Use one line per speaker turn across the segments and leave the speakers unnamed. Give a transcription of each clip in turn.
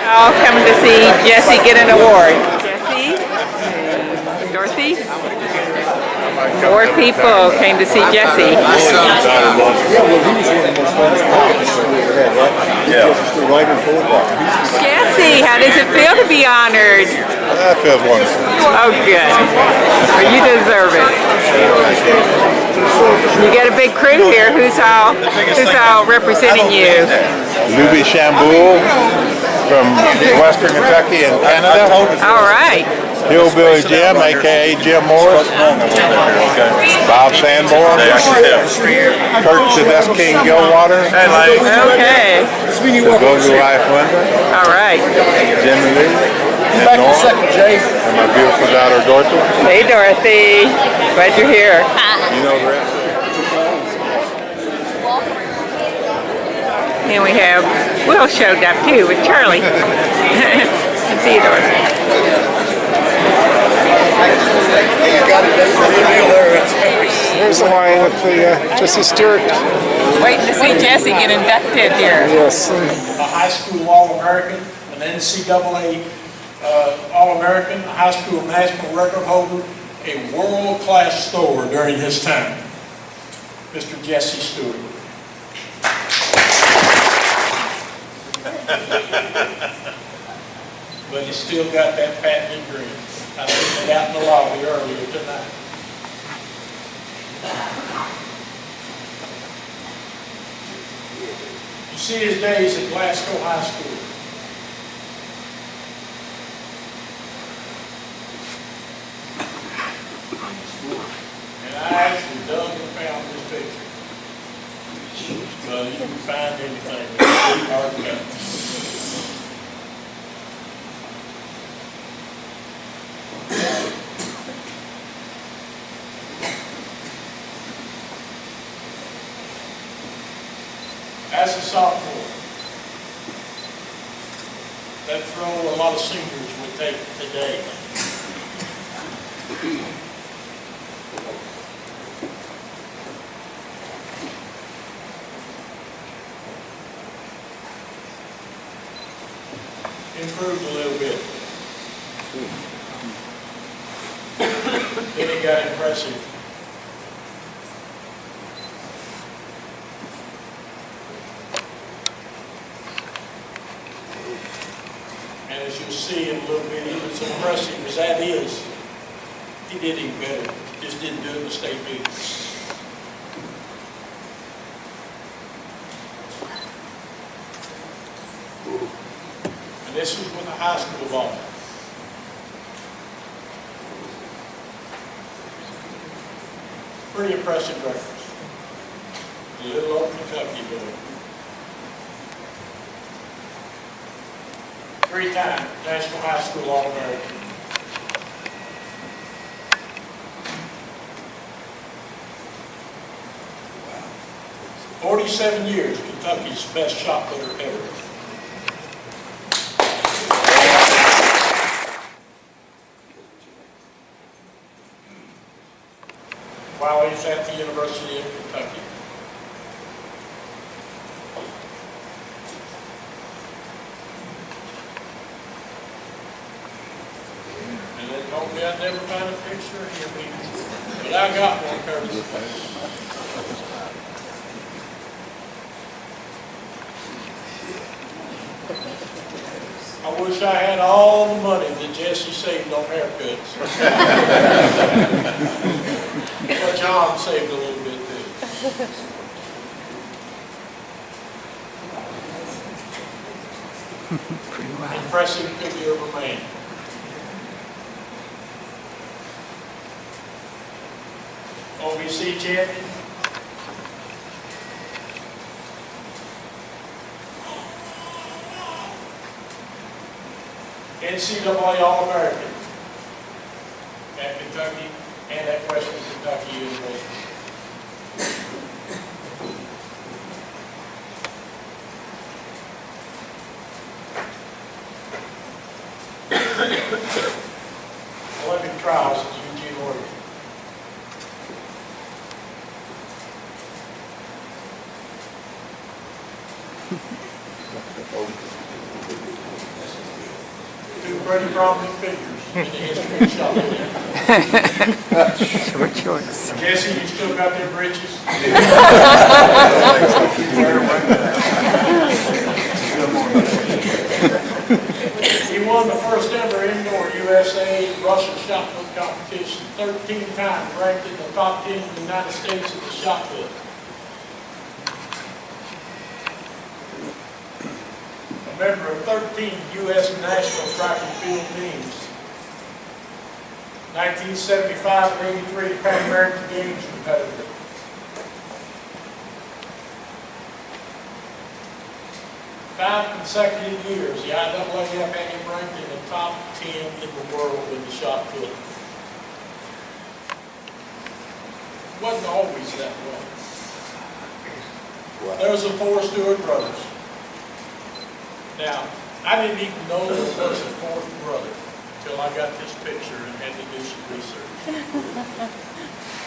All coming to see Jesse get an award. Jesse, Dorothy, more people came to see Jesse.
Yeah, well, he was one of the most famous poets we ever had, right? Yeah. Jesse Stuart, right in Boulevard.
Jesse, how does it feel to be honored?
That feels wonderful.
Oh, good. Well, you deserve it. You got a big crew here. Who's all representing you?
Louis Chamboul from Western Kentucky and Canada.
All right.
Hillbilly Jim, a.k.a. Jim Morris. Bob Sanborn. Kurt Tedeschi King Gilwater.
Okay.
The Boogie Life Linda.
All right.
Jimmy Lee. And Norm. And my beautiful daughter Dorothy.
Hey, Dorothy. Glad you're here.
You know the rest.
And we have Will showed up too with Charlie. And Theodore.
Here's the line with the Jesse Stuart.
Waiting to see Jesse get inducted here.
Yes.
A high school All-American, an NCAA All-American, a high school national record holder, a world-class thrower during his time, Mr. Jesse Stuart. But he's still got that patented grin. I seen it out in the lobby earlier tonight. You see his days at Glasgow High School. And I actually dug and found this picture. Well, you can find anything. It's hard to know. As a sophomore, that throw a lot of seniors would take today. Improved a little bit. Then it got impressive. And as you'll see in a little bit, even as impressive as that is, he did even better. Just didn't do it in the state meet. And this was with a high school ball. Pretty impressive records. A little old Kentucky boy. 3-time National High School All-American. Wow. 47 years, Kentucky's best shot putter ever. While he's at the University of Kentucky. And they told me I'd never find a picture of him either. But I got one, Curtis. I wish I had all the money that Jesse saved on haircuts. But John saved a little bit too. Impressive figure of a man. OVC champion. NCAA All-American at Kentucky and at Western Kentucky University. Olympic trials in Eugene, Oregon. Two pretty prominent figures in the history of shot put.
Short shorts.
Jesse, you still got them britches? He won the first ever indoor USA Russian shot put competition, 13 times ranked in the top 10 in the United States in the shot put. A member of 13 U.S. national track and field teams. 1975 and 83 Pan American Games competitor. Five consecutive years, the IAAF had him ranked in the top 10 in the world in the shot put. It wasn't always that way. There's the four Stuart brothers. Now, I didn't even know there was a fourth brother until I got this picture and had to do some research.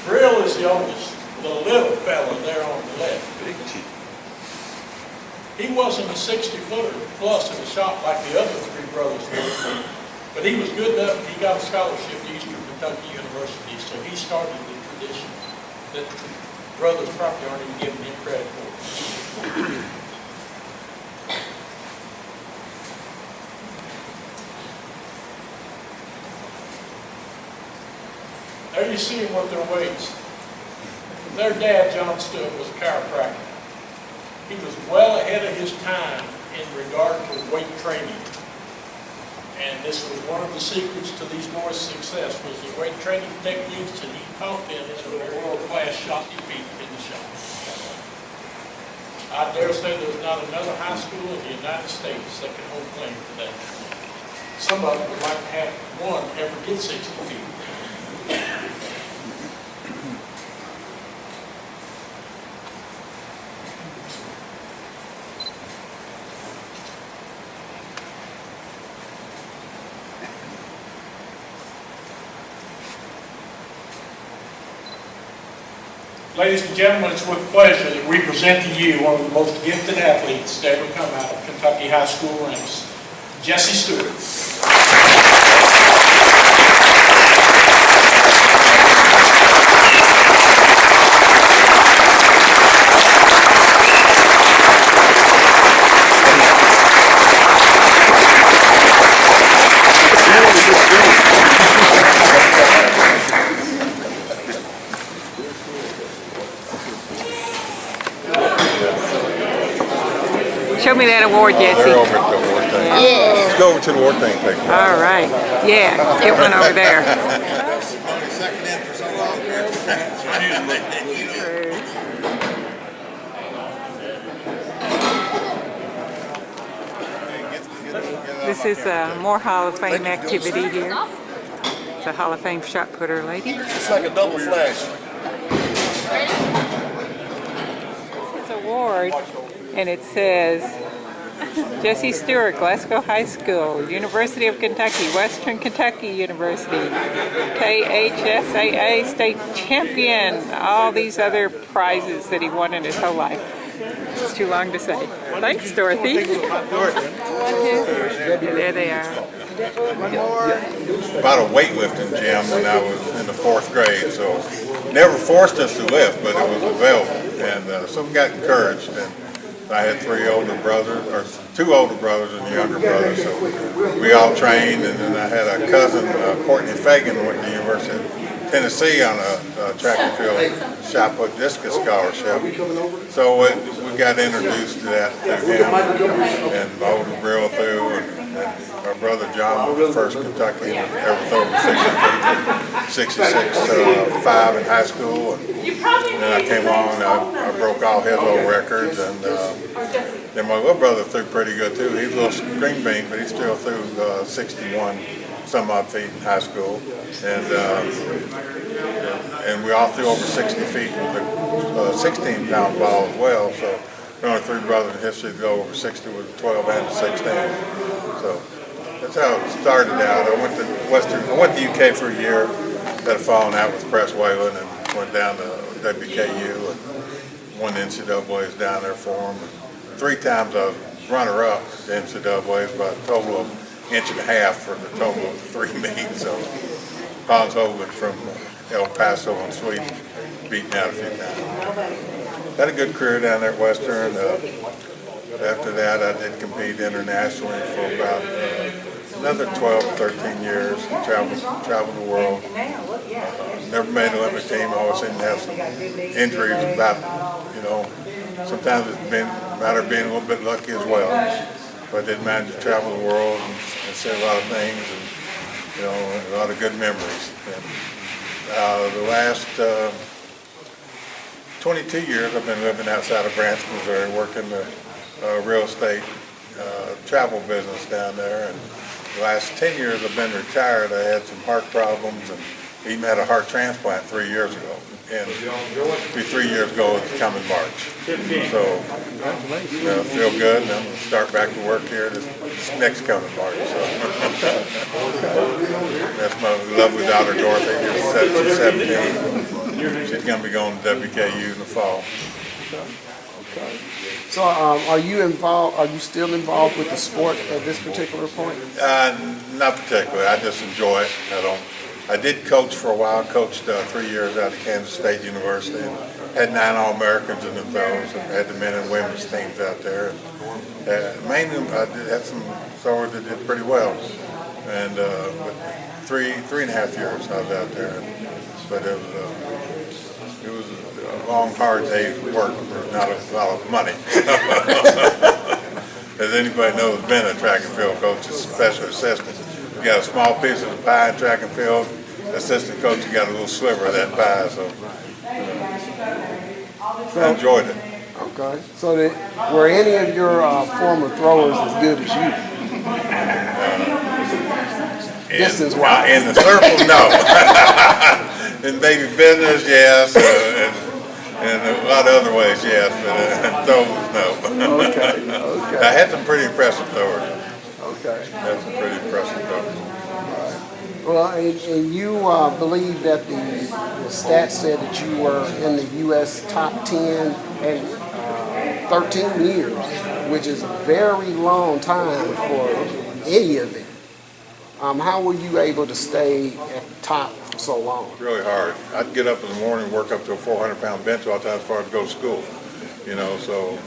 Brill is the oldest, the little fella there on the left. He wasn't a 60-footer plus in the shot like the other three brothers were, but he was good enough. He got a scholarship to Eastern Kentucky University, so he started the tradition that the brothers probably aren't even giving him credit for. There you see them with their weights. Their dad, John Stuart, was a chiropractor. He was well ahead of his time in regard to weight training. And this was one of the secrets to these boys' success, was the weight training techniques that he taught them to their world-class shot defeat in the shot. I dare say there's not another high school in the United States that can hold claim to that. Some of them would like to have one ever get 60 feet. Ladies and gentlemen, it's with pleasure that we present to you one of the most gifted athletes to ever come out of Kentucky high school ranks, Jesse Stuart.
Show me that award, Jesse.
They're over at the award thing.
Yeah.
Let's go over to the award thing, please.
All right. Yeah, get one over there.
Second in for so long.
This is more Hall of Fame activity here. It's a Hall of Fame shot putter lady.
It's like a double flash.
This award, and it says Jesse Stuart, Glasgow High School, University of Kentucky, Western Kentucky University, KHSAA State Champion, all these other prizes that he won in his whole life. It's too long to say. Thanks, Dorothy. There they are.
About a weightlifting gym when I was in the 4th grade, so never forced us to lift, but it was available, and so we got encouraged. And I had 3 older brothers, or 2 older brothers and a younger brother, so we all trained. And then I had a cousin, Courtney Fagan, went to the University of Tennessee on a track and field shot put discus scholarship. So we got introduced to that through him, and my older Brill through, and our brother John was the first Kentuckian ever throw over 60 feet, 66.5 in high school. And then I came along and I broke all his old records, and then my little brother threw pretty good too. He's a little green bean, but he still threw 61 some odd feet in high school, and we all threw over 60 feet with a 16-pound ball as well. So the only 3 brothers in history to go over 60 was 12 and 16. So that's how it started out. I went to UK for a year. Had a falling out with Press Wayland and went down to WKU and won the NCAA's down there for them. 3 times I runner-up at the NCAA, about a total of inch and a half for the total of 3 meets. So Hans Hogan from El Paso in Sweden beat me out a few times. Had a good career down there at Western. After that, I did compete internationally for about another 12, 13 years. Traveled the world. Never made an Olympic team. I always seemed to have some injuries. Sometimes it's been a matter of being a little bit lucky as well. But I did manage to travel the world and see a lot of things, and a lot of good memories. And, the last 22 years, I've been living outside of Branch, Missouri, working the real estate travel business down there. And the last 10 years, I've been retired. I had some heart problems and even had a heart transplant 3 years ago. And 3 years ago is coming March. So I feel good, and I'm going to start back to work here this next coming March. So that's my lovely daughter Dorothy. She's 17. She's going to be going to WKU in the fall.
Okay. So are you involved? Are you still involved with the sport at this particular point?
Not particularly. I just enjoy it. I did coach for a while. Coached 3 years out of Kansas State University. And had 9 All-Americans in the throws, and had the men and women's teams out there. And, mainly, I had some throwers that did pretty well. And but three and a half years I was out there. But it was a long, hard day's work for not a lot of money. As anybody knows, being a track and field coach is a special assistant. You got a small piece of the pie in track and field. Assistant coach, you got a little sliver of that pie. So I enjoyed it.
Okay. So were any of your former throwers as good as you? Distance-wise?
In the circle, no. In baby business, yes. And a lot of other ways, yes, but throws, no.
Okay.
I had some pretty impressive throwers.
Okay.
Had some pretty impressive throwers.
Well, and you believe that the stats said that you were in the U.S. top 10 and 13 years, which is a very long time for any event. How were you able to stay at the top for so long?
Really hard. I'd get up in the morning and work up to a 400-pound bench all the time before I'd go to school. So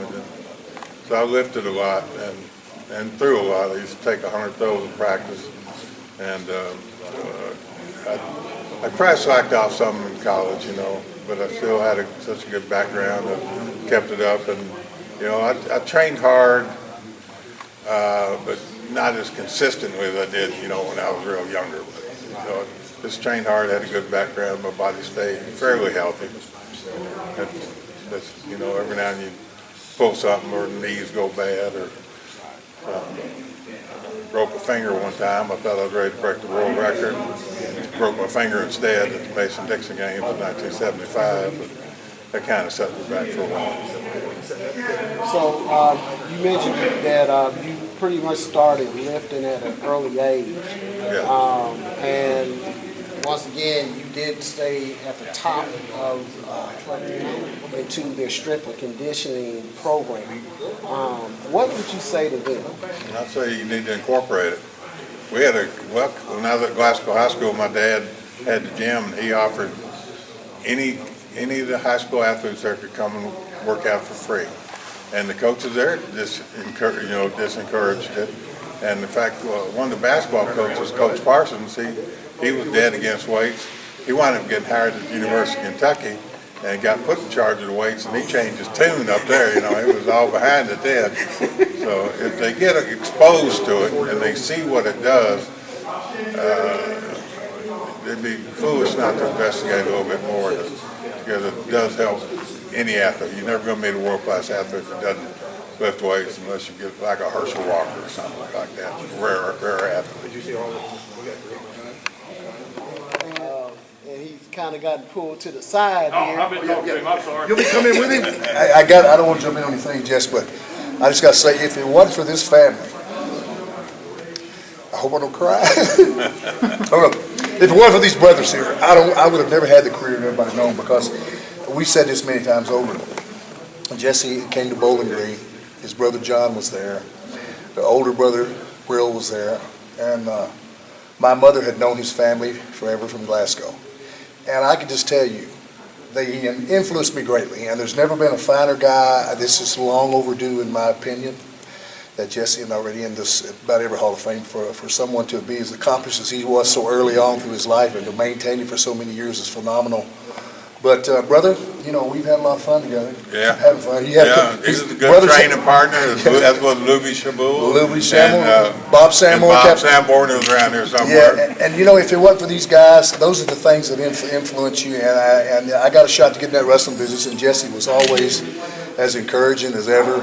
I lifted a lot and threw a lot. I used to take 100 throws in practice, and I probably slacked off some in college, but I still had such a good background. I kept it up, and I trained hard, but not as consistently as I did, when I was real younger. But, just trained hard, had a good background. My body stayed fairly healthy. That's every now and then you pull something or the knees go bad or broke a finger one time. I thought I was ready to break the world record. Broke my finger instead at the Mason-Dixon games in 1975. But that kind of set me back for a while.
So you mentioned that you pretty much started lifting at an early age.
Yeah.
And once again, you did stay at the top of into their strength and conditioning program. What would you say to them?
I'd say you need to incorporate it. We had when I was at Glasgow High School, my dad had the gym, and he offered any of the high school athletes there could come and work out for free. And the coaches there just encouraged it. And in fact, one of the basketball coaches, Coach Parsons, he was dead against weights. He wound up getting hired at the University of Kentucky and got put in charge of the weights, and he changed his tune up there. He was all behind it then. So if they get exposed to it and they see what it does, they'd be foolish not to investigate a little bit more, because it does help any athlete. You're never going to meet a world-class athlete that doesn't lift weights unless you get like a Herschel Walker or something like that. Rare athlete.
And he's kind of gotten pulled to the side here.
I've been talking to him, I'm sorry.
You'll be coming with him? I don't want to jump in on anything, Jess, but I just got to say, if it wasn't for this family, I hope I don't cry. If it wasn't for these brothers here, I would have never had the career that everybody known, because we've said this many times over. Jesse came to Bowling Green His brother John was there. The older brother, Will, was there. And my mother had known his family forever from Glasgow. And I can just tell you, they influenced me greatly. And there's never been a finer guy. This is long overdue, in my opinion, that Jesse and already in this about every Hall of Fame for someone to be as accomplished as he was so early on through his life and to maintain it for so many years is phenomenal. But brother, you know, we've had a lot of fun together.
Yeah.
Having fun.
He's a good training partner. As was Louis Chabot.
Louis Sample,
and,
Bob Sanborn.
Bob Sanborn was around here somewhere.
Yeah, and you know, if it wasn't for these guys, those are the things that influence you. And I got a shot to get in that wrestling business, and Jesse was always as encouraging as ever.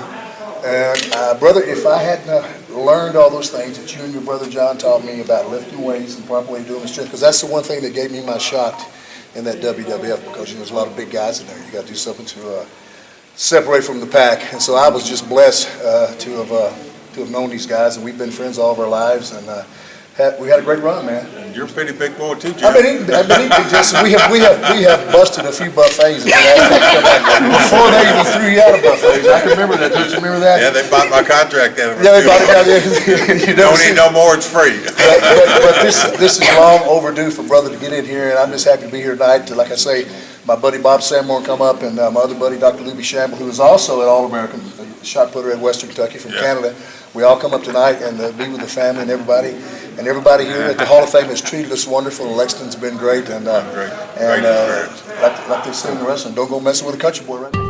And brother, if I hadn't learned all those things that you and your brother John taught me about lifting weights and the proper way of doing the strength, because that's the one thing that gave me my shot in that WWF, because there's a lot of big guys in there. You got to do something to separate from the pack. And so I was just blessed to have known these guys, and we've been friends all of our lives, and we had a great run, man.
And you're a pretty big boy too, Jim.
I've been eating, Jesse. We have busted a few buffets before they even threw you out of buffets. I can remember that. Don't you remember that?
Yeah, they bought my contract out of it.
Yeah, they bought it out there. You
Don't eat no more, it's free.
But this is long overdue for brother to get in here, and I'm just happy to be here tonight. Like I say, my buddy Bob Sanborn come up, and my other buddy Dr. Louis Shamble, who is also an All-American shot putter at Western Kentucky from Canada. We all come up tonight and be with the family and everybody. And everybody here at the Hall of Fame has treated us wonderful. And Lexington's been great. And
great experience.
Like they say in the wrestling, don't go messing with a country boy, right?